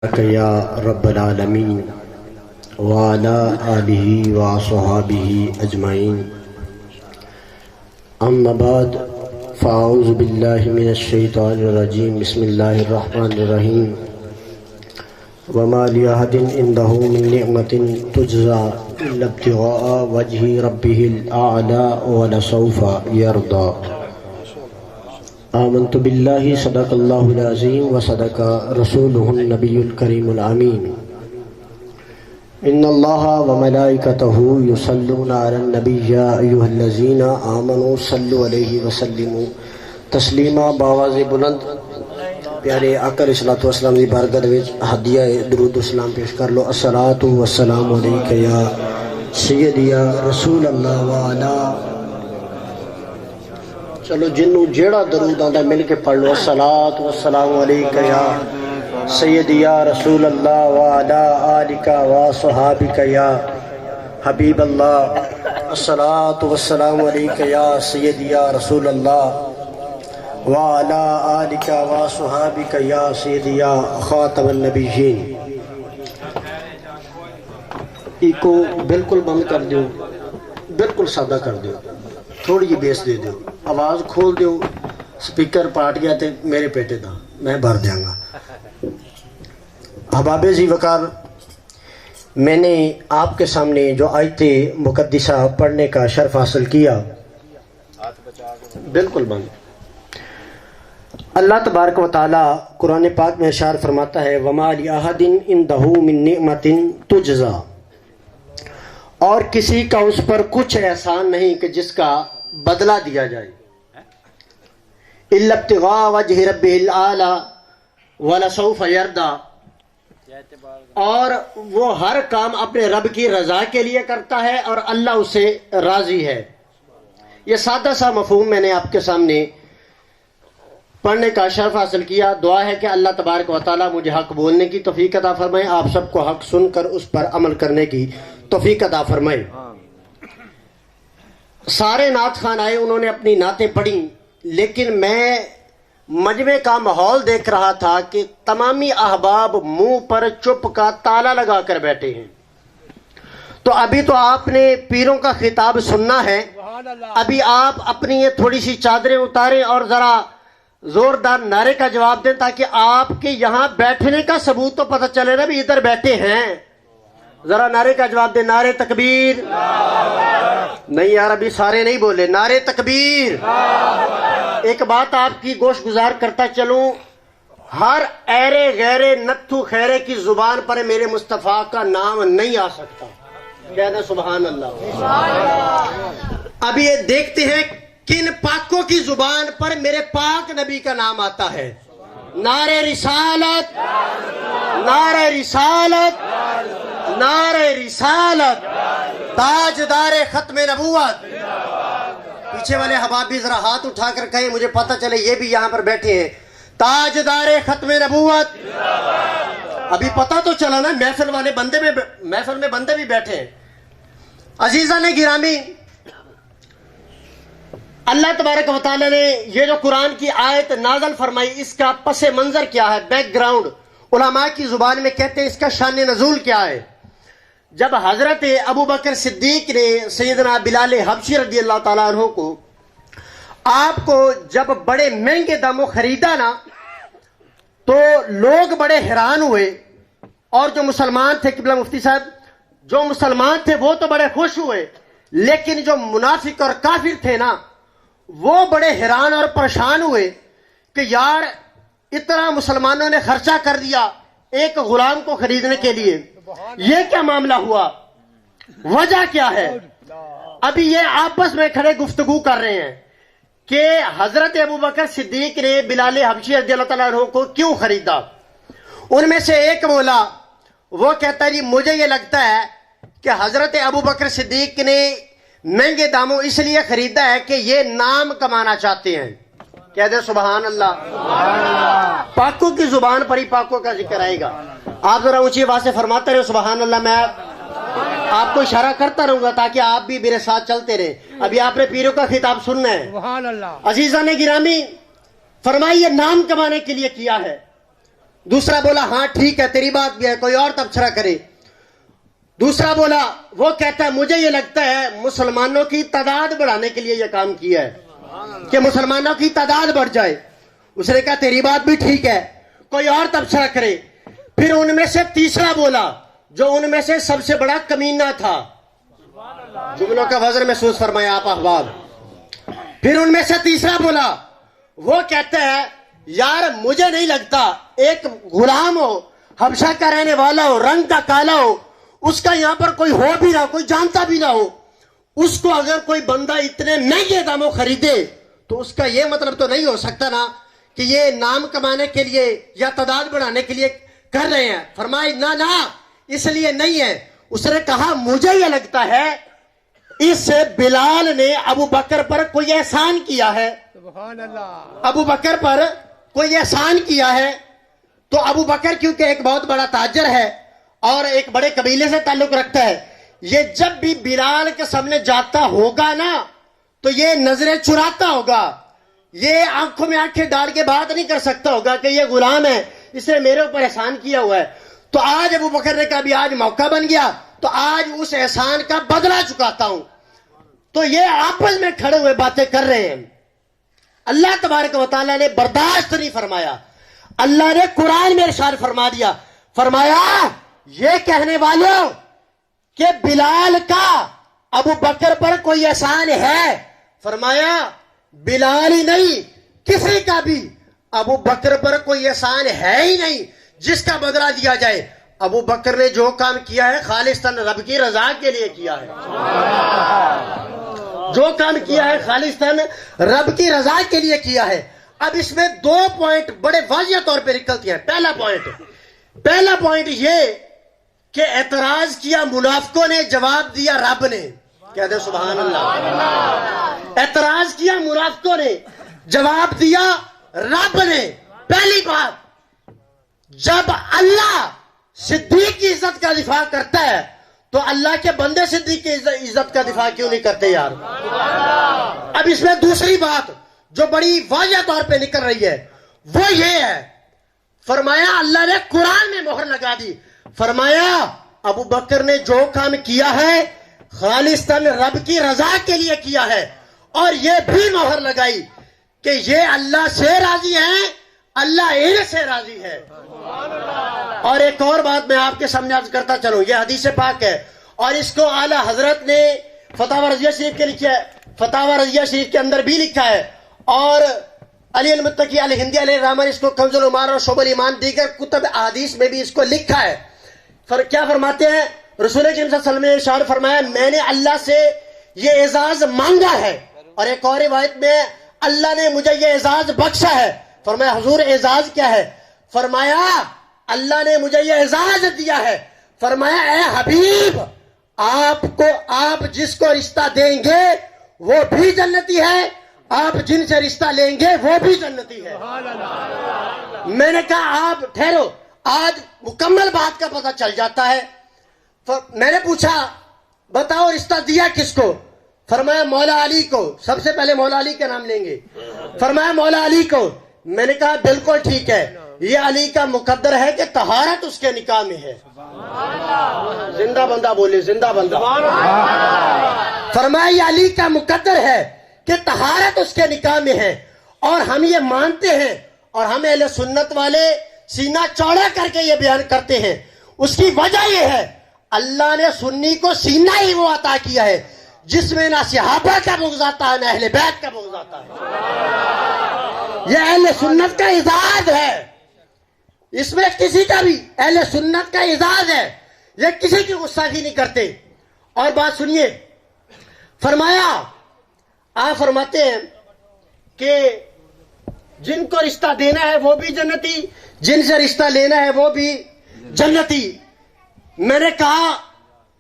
یا رب العالمین وعلی آلہ وصحابہ اجمعین اما بعد فاعوذ باللہ من الشیطان الرجیم بسم اللہ الرحمن الرحیم وما لأحد عنده من نعمة تجزى إلا ابتغاء وجه ربه الأعلى ولسوف يرضى آمنت باللہ صدق اللہ العظیم وصدق رسولہ النبی الکریم الامین ان اللہ وملائکتہ یصلون علی النبی یا ایہا الذین آمنوا صلوا علیہ وسلموا تسلیما باواز بلند پیارے آقا علیہ الصلوۃ والسلام دی بارگاہ وچ ہدیہ درود و سلام پیش کر لو۔ الصلاۃ والسلام علیک یا سیدی یا رسول اللہ وعلا، چلو جنوں جیڑا درود آندا مل کے پڑھ لو۔ الصلاۃ والسلام علیک یا سیدی یا رسول اللہ وعلا آلک وصحابک یا حبیب اللہ۔ الصلاۃ والسلام علیک یا سیدی یا رسول اللہ وعلا آلک وصحابک یا سیدی یا خاتم النبیین۔ ایکو بالکل بند کر دیو، بالکل سادہ کر دیو، تھوڑی جی بیس دے دیو، آواز کھول دیو، سپیکر پاٹ گیا تے میرے پیٹے دا میں بھر دیاں گا۔ احباب ذی وقار، میں نے آپ کے سامنے جو آیت مقدسہ پڑھنے کا شرف حاصل کیا، بالکل بند۔ اللہ تبارک و تعالی قرآن پاک میں ارشاد فرماتا ہے وَمَا لِأَحَدٍ عِندَهُ مِن نِعْمَةٍ تُجْزَىٰ، اور کسی کا اس پر کچھ احسان نہیں کہ جس کا بدلہ دیا جائے، إِلَّا ابْتِغَاءَ وَجْهِ رَبِّهِ الْأَعْلَىٰ وَلَسَوْفَ يَرْضَىٰ، اور وہ ہر کام اپنے رب کی رضا کے لیے کرتا ہے اور اللہ اسے راضی ہے۔ یہ سادہ سا مفہوم میں نے آپ کے سامنے پڑھنے کا شرف حاصل کیا۔ دعا ہے کہ اللہ تبارک و تعالیٰ مجھے حق بولنے کی توفیق عطا فرمائے، آپ سب کو حق سن کر اس پر عمل کرنے کی توفیق عطا فرمائے۔ سارے نعت خوان آئے، انہوں نے اپنی نعتیں پڑھی، لیکن میں مجمع کا ماحول دیکھ رہا تھا کہ تمامی احباب منہ پر چپ کا تالا لگا کر بیٹھے ہیں۔ تو ابھی تو آپ نے پیروں کا خطاب سننا ہے، ابھی آپ اپنی یہ تھوڑی سی چادریں اتاریں اور ذرا زوردار نعرے کا جواب دیں تاکہ آپ کے یہاں بیٹھنے کا ثبوت تو پتہ چلے نا بھی ادھر بیٹھے ہیں۔ ذرا نعرے کا جواب دیں، نعرے تکبیر۔ نہیں یار ابھی سارے نہیں بولے، نعرے تکبیر۔ ایک بات آپ کی گوش گزار کرتا چلوں، ہر ایرے غیرے نتھو خیرے کی زبان پر میرے مصطفیٰ کا نام نہیں آ سکتا، کہنا سبحان اللہ۔ اب یہ دیکھتے ہیں کن پاکوں کی زبان پر میرے پاک نبی کا نام آتا ہے۔ نعرہ رسالت، نعرہ رسالت، نعرہ رسالت، تاجدار ختم نبوت۔ پیچھے والے حباب بھی ذرا ہاتھ اٹھا کر کہیں، مجھے پتہ چلے یہ بھی یہاں پر بیٹھے ہیں۔ تاجدار ختم نبوت۔ ابھی پتہ تو چلا نا، محفل والے بندے میں، محفل میں بندے بھی بیٹھے ہیں۔ عزیزان گرامی، اللہ تبارک و تعالیٰ نے یہ جو قرآن کی آیت نازل فرمائی، اس کا پس منظر کیا ہے، بیک گراؤنڈ، علماء کی زبان میں کہتے ہیں اس کا شان نزول کیا ہے۔ جب حضرت ابو بکر صدیق نے سیدنا بلال حبشی رضی اللہ تعالیٰ عنہ کو، آپ کو جب بڑے مہنگے داموں خریدا نا، تو لوگ بڑے حیران ہوئے، اور جو مسلمان تھے، قبلہ مفتی صاحب، جو مسلمان تھے وہ تو بڑے خوش ہوئے، لیکن جو منافق اور کافر تھے نا، وہ بڑے حیران اور پریشان ہوئے کہ یار اتنا مسلمانوں نے خرچہ کر دیا ایک غلام کو خریدنے کے لیے، یہ کیا معاملہ ہوا، وجہ کیا ہے؟ ابھی یہ آپس میں کھڑے گفتگو کر رہے ہیں کہ حضرت ابو بکر صدیق نے بلال حبشی رضی اللہ تعالیٰ عنہ کو کیوں خریدا۔ ان میں سے ایک بولا، وہ کہتا ہے جی مجھے یہ لگتا ہے کہ حضرت ابو بکر صدیق نے مہنگے داموں اس لیے خریدا ہے کہ یہ نام کمانا چاہتے ہیں۔ کہہ دیں سبحان اللہ۔ پاکوں کی زبان پر ہی پاکوں کا ذکر آئے گا۔ آپ ذرا اونچی آواز سے فرماتے رہے سبحان اللہ، میں آپ کو اشارہ کرتا رہوں گا تاکہ آپ بھی میرے ساتھ چلتے رہیں۔ ابھی آپ نے پیروں کا خطاب سننا ہے۔ عزیزان گرامی، فرمائیے نام کمانے کے لیے کیا ہے، دوسرا بولا ہاں ٹھیک ہے تیری بات بھی ہے, کوئی اور تبصرہ کرے. دوسرا بولا, وہ کہتا ہے مجھے یہ لگتا ہے مسلمانوں کی تعداد بڑھانے کے لیے یہ کام کیا ہے کہ مسلمانوں کی تعداد بڑھ جائے. اس نے کہا تیری بات بھی ٹھیک ہے, کوئی اور تبصرہ کرے. پھر ان میں سے تیسرا بولا جو ان میں سے سب سے بڑا کمینہ تھا, جملوں کا وزن محسوس فرمایا آپ احباب. پھر ان میں سے تیسرا بولا, وہ کہتا ہے یار مجھے نہیں لگتا ایک غلام ہو, حبشہ کا رہنے والا ہو, رنگ کا کالا ہو, اس کا یہاں پر کوئی ہو بھی نہ ہو, کوئی جانتا بھی نہ ہو, اس کو اگر کوئی بندہ اتنے مہنگے داموں خریدے تو اس کا یہ مطلب تو نہیں ہو سکتا نا کہ یہ نام کمانے کے لیے یا تعداد بڑھانے کے لیے کر رہے ہیں. فرمائی نہ اس لیے نہیں ہے. اس نے کہا مجھے یہ لگتا ہے اس بلال نے ابو بکر پر کوئی احسان کیا ہے, سبحان اللہ, ابو بکر پر کوئی احسان کیا ہے. تو ابو بکر کیونکہ ایک بہت بڑا تاجر ہے اور ایک بڑے قبیلے سے تعلق رکھتا ہے, یہ جب بھی بلال کے سامنے جاتا ہوگا نا تو یہ نظریں چراتا ہوگا, یہ آنکھوں میں آنکھیں ڈال کے بات نہیں کر سکتا ہوگا کہ یہ غلام ہے, اس نے میرے اوپر احسان کیا ہوا ہے. تو آج ابو بکر نے کہا بھی آج موقع بن گیا تو آج اس احسان کا بدلہ چکاتا ہوں. تو یہ آپس میں کھڑے ہوئے باتیں کر رہے ہیں. اللہ تبارک و تعالیٰ نے برداشت نہیں فرمایا. اللہ نے قرآن میں ارشاد فرما دیا, فرمایا یہ کہنے والوں کہ بلال کا ابو بکر پر کوئی احسان ہے, فرمایا بلال ہی نہیں کسی کا بھی ابو بکر پر کوئی احسان ہے ہی نہیں جس کا بدلہ دیا جائے. ابو بکر نے جو کام کیا ہے خالصتاً رب کی رضا کے لیے کیا ہے, جو کام کیا ہے خالصتاً رب کی رضا کے لیے کیا ہے. اب اس میں 2 پوائنٹ بڑے واضح طور پہ نکلتے ہیں. پہلا پوائنٹ یہ کہ اعتراض کیا منافقوں نے, جواب دیا رب نے. کہہ دے سبحان اللہ. اعتراض کیا منافقوں نے, جواب دیا رب نے. پہلی بات, جب اللہ صدیق کی عزت کا دفاع کرتا ہے تو اللہ کے بندے صدیق کی عزت کا دفاع کیوں نہیں کرتے یار. اب اس میں دوسری بات جو بڑی واضح طور پہ نکل رہی ہے وہ یہ ہے, فرمایا اللہ نے قرآن میں مہر لگا دی, فرمایا ابو بکر نے جو کام کیا ہے خالصتاً رب کی رضا کے لیے کیا ہے, اور یہ بھی مہر لگائی کہ یہ اللہ سے راضی ہیں, اللہ ان سے راضی ہے. اور ایک اور بات میں آپ کے سامنے عرض کرتا چلوں, یہ حدیث پاک ہے اور اس کو اعلی حضرت نے فتاوی رضیہ شریف کے لکھا ہے, فتاوی رضیہ شریف کے اندر بھی لکھا ہے, اور علی المتقی علی ہندی علیہ الرحمن اس کو کنز الایمان اور شعب الایمان دیگر کتب احادیث میں بھی اس کو لکھا ہے. کیا فرماتے ہیں رسول کریم صلی اللہ علیہ وسلم نے ارشاد فرمایا میں نے اللہ سے یہ اعزاز مانگا ہے, اور ایک اور روایت میں اللہ نے مجھے یہ اعزاز بخشا ہے. فرمایا حضور اعزاز کیا ہے؟ فرمایا اللہ نے مجھے یہ اعزاز دیا ہے. فرمایا اے حبیب آپ جس کو رشتہ دیں گے وہ بھی جنتی ہے, آپ جن سے رشتہ لیں گے وہ بھی جنتی ہے. میں نے کہا آپ ٹھہرو, آج مکمل بات کا پتہ چل جاتا ہے. میں نے پوچھا بتاؤ رشتہ دیا کس کو؟ فرمایا مولا علی کو. سب سے پہلے مولا علی کا نام لیں گے. فرمایا مولا علی کو. میں نے کہا بالکل ٹھیک ہے, یہ علی کا مقدر ہے کہ طہارت اس کے نکاح میں ہے. زندہ بندہ بولے, زندہ بندہ. فرمایا یہ علی کا مقدر ہے کہ طہارت اس کے نکاح میں ہے, اور ہم یہ مانتے ہیں, اور ہم اہل سنت والے سینہ چوڑا کر کے یہ بیان کرتے ہیں. اس کی وجہ یہ ہے اللہ نے سنی کو سینہ ہی وہ عطا کیا ہے جس میں نہ صحابہ کا بغض آتا ہے نہ اہل بیت کا بغض آتا ہے. یہ اہل سنت کا اعزاز ہے, اس میں کسی کا بھی اہل سنت کا اعزاز ہے, یہ کسی کی گستاخی نہیں کرتے. اور بات سنیے, فرمایا آپ فرماتے ہیں کہ جن کو رشتہ دینا ہے وہ بھی جنتی, جن سے رشتہ لینا ہے وہ بھی جنتی. میں نے کہا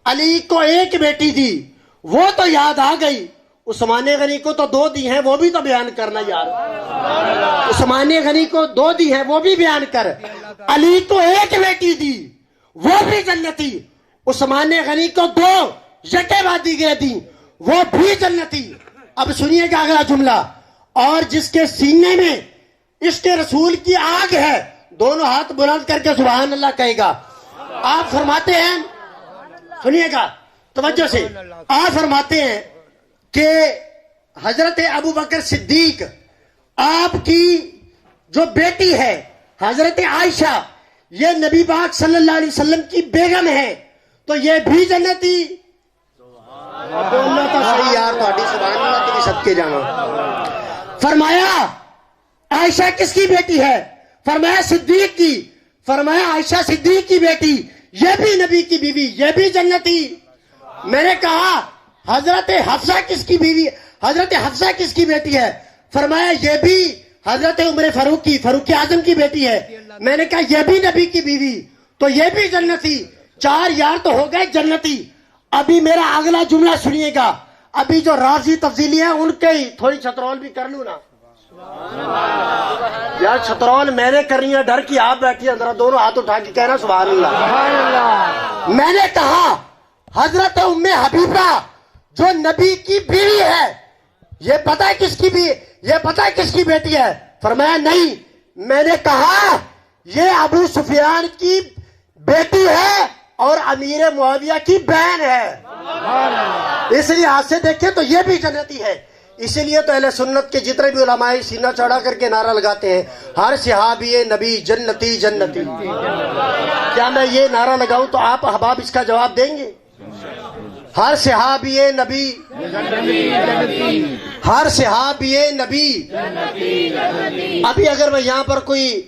علی کو ایک بیٹی دی وہ تو یاد آ گئی, عثمان غنی کو تو 2 دی ہیں وہ بھی تو بیان کرنا یار. عثمان غنی کو 2 دی ہیں وہ بھی بیان کر. علی کو ایک بیٹی دی وہ بھی جنتی, عثمان غنی کو 2 یکے بعد دیگرے دی وہ بھی جنتی. اب سنیے گا اگلا جملہ, اور جس کے سینے میں عشق رسول کی آگ ہے دونوں ہاتھ بلند کر کے سبحان اللہ کہے گا. آپ فرماتے ہیں, سنیے گا توجہ سے, آپ فرماتے ہیں کہ حضرت ابو بکر صدیق آپ کی جو بیٹی ہے حضرت عائشہ, یہ نبی پاک صلی اللہ علیہ وسلم کی بیگم ہے, تو یہ بھی جنتی. بولنا تو صحیح یار, تھوڑی سبحان اللہ تو بھی صدقے جانا. فرمایا عائشہ کس کی بیٹی ہے؟ فرمایا صدیق کی. فرمایا عائشہ صدیق کی بیٹی, یہ بھی نبی کی بیوی, یہ بھی جنتی. میں نے کہا حضرت حفصہ کس کی بیوی, حضرت حفصہ کس کی بیٹی ہے؟ فرمایا یہ بھی حضرت عمر فاروق کی, فاروق اعظم کی بیٹی ہے. میں نے کہا یہ بھی نبی کی بیوی, تو یہ بھی جنتی. 4 یار تو ہو گئے جنتی. ابھی میرا اگلا جملہ سنیے گا. ابھی جو رازی تفضیلی ہیں ان کے ہی تھوڑی چھترول بھی کر لوں نا یار. چھترول میں نے کرنی ہے, ڈر کی آپ بیٹھی اندر, دونوں ہاتھ اٹھا کے کہنا سبحان اللہ. میں نے کہا حضرت ام حبیبہ جو نبی کی بیوی ہے, یہ پتہ ہے کس کی بھی, یہ پتہ ہے کس کی بیٹی ہے؟ فرمایا نہیں. میں نے کہا یہ ابو سفیان کی بیٹی ہے اور امیر معاویہ کی بہن ہے. اس لیے ہاتھ سے دیکھیں تو یہ بھی جنتی ہے. اسی لیے تو اہل سنت کے جتنے بھی علماء سینہ چڑھا کر کے نعرہ لگاتے ہیں, ہر صحابی نبی جنتی جنتی. کیا میں یہ نعرہ لگاؤں تو آپ احباب اس کا جواب دیں گے؟ ہر صحابی نبی, ہر صحابی نبی. ابھی اگر میں یہاں پر کوئی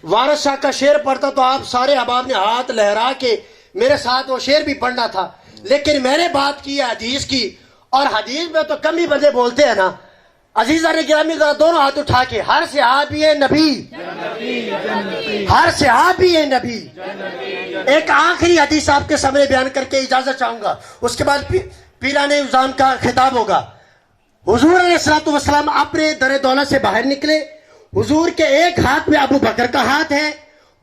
وارث شاہ کا شعر پڑھتا تو آپ سارے احباب نے ہاتھ لہرا کے میرے ساتھ وہ شعر بھی پڑھنا تھا. لیکن میں نے بات کی حدیث کی, اور حدیث میں تو کم ہی بندے بولتے ہیں نا. عزیزان گرامی ذرا دونوں ہاتھ اٹھا کے, ہر صحابی نبی, ہر صحابی نبی. ایک آخری حدیث آپ کے سامنے بیان کر کے اجازت چاہوں گا, اس کے بعد پیران اذان کا خطاب ہوگا. حضور علیہ الصلوۃ والسلام اپنے در دولت سے باہر نکلے. حضور کے ایک ہاتھ میں ابو بکر کا ہاتھ ہے,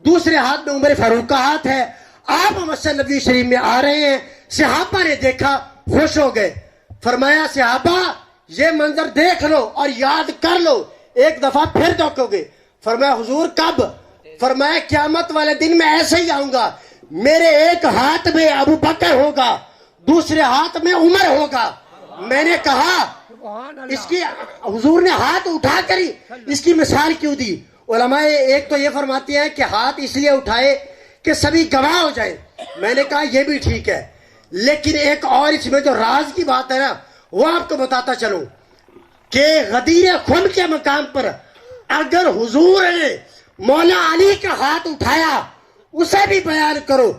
دوسرے ہاتھ میں عمر فاروق کا ہاتھ ہے. آپ مسجد نبوی شریف میں آ رہے ہیں. صحابہ نے دیکھا, خوش ہو گئے. فرمایا صحابہ یہ منظر دیکھ لو اور یاد کر لو, ایک دفعہ پھر دیکھو گے. فرمایا حضور کب؟ فرمایا قیامت والے دن میں ایسے ہی آؤں گا, میرے ایک ہاتھ میں ابو بکر ہوگا, دوسرے ہاتھ میں عمر ہوگا. میں نے کہا اس کی, حضور نے ہاتھ اٹھا کر ہی اس کی مثال کیوں دی؟ علماء ایک تو یہ فرماتے ہیں کہ ہاتھ اس لیے اٹھائے کہ سبھی گواہ ہو جائیں. میں نے کہا یہ بھی ٹھیک ہے, لیکن ایک اور اس میں جو راز کی بات ہے نا وہ آپ کو بتاتا چلوں کہ غدیر خم کے مقام پر اگر حضور نے مولا علی کا ہاتھ اٹھایا اسے بھی بیان کرو,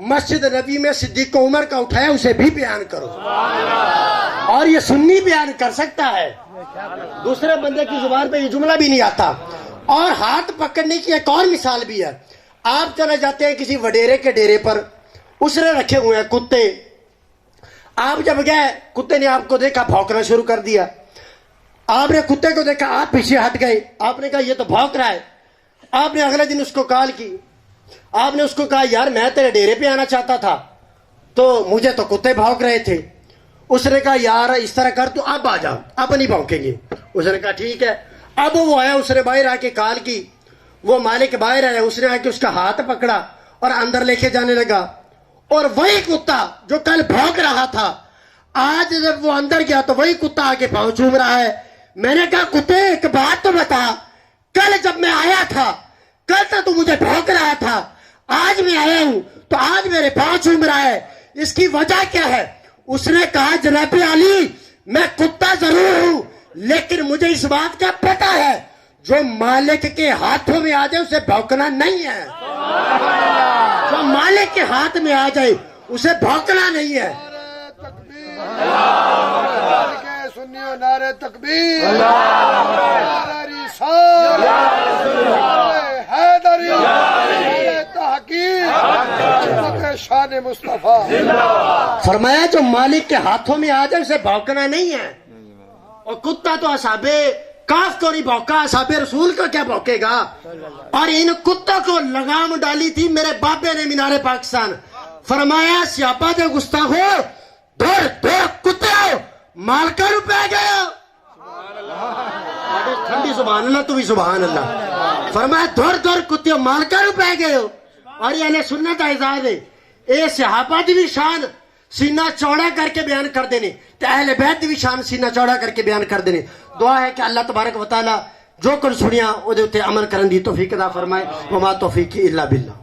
مسجد نبی میں صدیق عمر کا اٹھایا اسے بھی بیان کرو. اور یہ سنی بیان کر سکتا ہے, دوسرے بندے کی زبان پہ یہ جملہ بھی نہیں آتا. اور ہاتھ پکڑنے کی ایک اور مثال بھی ہے. آپ چلے جاتے ہیں کسی وڈیرے کے ڈیرے پر, اس نے رکھے ہوئے ہیں کتے. آپ جب گئے, کتے نے آپ کو دیکھا, بھونکنا شروع کر دیا. آپ نے کتے کو دیکھا, آپ پیچھے ہٹ گئے. آپ نے کہا یہ تو بھونک رہا ہے. آپ نے اگلے دن اس کو کال کی. آپ نے اس کو کہا یار میں تیرے ڈیرے پہ آنا چاہتا تھا تو مجھے تو کتے بھونک رہے تھے. اس نے کہا یار اس طرح کر, تو اب آ جا, اب نہیں بھونکیں گے. اس نے کہا ٹھیک ہے. اب وہ آیا, اس نے باہر آ کے کال کی. وہ مالک باہر آیا, اس نے آ کے اس کا ہاتھ پکڑا اور اندر لے کے جانے لگا. اور وہی کتا جو کل بھونک رہا تھا, آج جب وہ اندر گیا تو وہی کتا آگے پاؤں چوم رہا ہے. میں نے کہا کتے ایک بات تو بتا, کل جب میں آیا تھا کل تو مجھے بھونک رہا تھا, آج میں آیا ہوں تو آج میرے پاؤں چوم رہا ہے, اس کی وجہ کیا ہے؟ اس نے کہا جناب علی میں کتا ضرور ہوں لیکن مجھے اس بات کا پتہ ہے جو مالک کے ہاتھوں میں آ جائے اسے بھونکنا نہیں ہے. جو مالک کے ہاتھ میں آ جائے اسے بھونکنا نہیں ہے. سنیو نعرہ تکبیر, نعرہ رسالت, حیدری, نعرہ تحقیق, شان مصطفیٰ. فرمایا جو مالک کے ہاتھوں میں آ جائے اسے بھونکنا نہیں ہے. اور کتا تو اصحاب کاف کو نہیں بھونکا, اصحاب رسول کو کیا بھونکے گا؟ اور ان کتوں کو لگام ڈالی تھی میرے بابے نے مینار پاکستان. فرمایا سیاپا دے گستاخو, دور دور کتے مالکا روپے گیا. ٹھنڈی سبحان اللہ, تو بھی سبحان اللہ. فرمایا دور دور کتے مال کر پہ گئے ہو. اور یہ اہل سنت اعزاز ہے اے صحابہ دی بھی شان سینہ چوڑا کر کے بیان کر دینے تے اہل بیت دی بھی شان سینہ چوڑا کر کے بیان کر دینے. دعا ہے کہ اللہ تبارک و تعالی جو کچھ سنیا او دے تے عمل کرن دی توفیق عطا فرمائے. وما توفیقی الا باللہ.